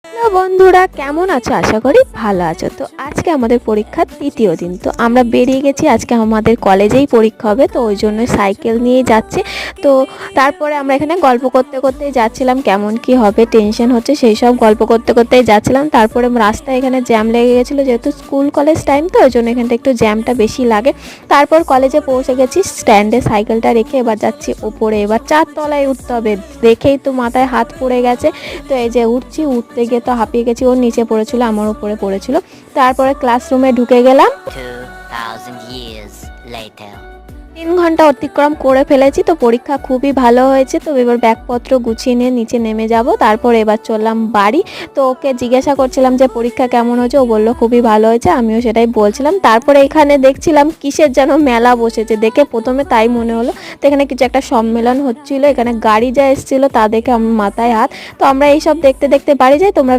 Hello বন্ধুরা, কেমন আছো? আশা করি ভালো আছো। তো আজকে আমাদের পরীক্ষার তৃতীয় দিন। তো আমরা বেরিয়ে গেছি, আজকে আমাদের কলেজেই পরীক্ষা হবে, তো ওই জন্য সাইকেল নিয়ে যাচ্ছি। তো তারপরে আমরা এখানে গল্প করতে করতেই যাচ্ছিলাম, কেমন কি হবে, টেনশন হচ্ছে সেই সব গল্প করতে করতেই যাচ্ছিলাম। তারপরে রাস্তায় এখানে জ্যাম লেগে গেছিলো, যেহেতু স্কুল কলেজ টাইম, তো ওই জন্য এখানটা একটু জ্যামটা বেশি লাগে। তারপর কলেজে পৌঁছে গেছি, স্ট্যান্ডে সাইকেলটা রেখে এবার যাচ্ছি ওপরে। এবার 4 তলায় উঠতে হবে, দেখেই তো মাথায় হাত পড়ে গেছে। তো এই যে উঠতে গিয়ে তো হাঁপিয়ে গেছি, ওর নিচে পড়েছিল, আমার উপরে পড়েছিল। তারপরে ক্লাসরুমে ঢুকে গেলাম। 2000 years later. 3 ঘন্টা অতিক্রম করে ফেলেছি, তো পরীক্ষা খুবই ভালো হয়েছে। তো এবার ব্যাগপত্র গুছিয়ে নিয়ে নিচে নেমে যাব। তারপর এবার চললাম বাড়ি। তো ওকে জিজ্ঞাসা করছিলাম যে পরীক্ষা কেমন হয়েছে, ও বললো খুবই ভালো হয়েছে, আমিও সেটাই বলছিলাম। তারপরে এখানে দেখছিলাম কিসের যেন মেলা বসেছে, দেখে প্রথমে তাই মনে হলো। তো এখানে কিছু একটা সম্মেলন হচ্ছিল, এখানে গাড়ি যা এসেছিলো তা দেখে আমার মাথায় হাত। তো আমরা এইসব দেখতে দেখতে বাড়ি যাই। তোমরা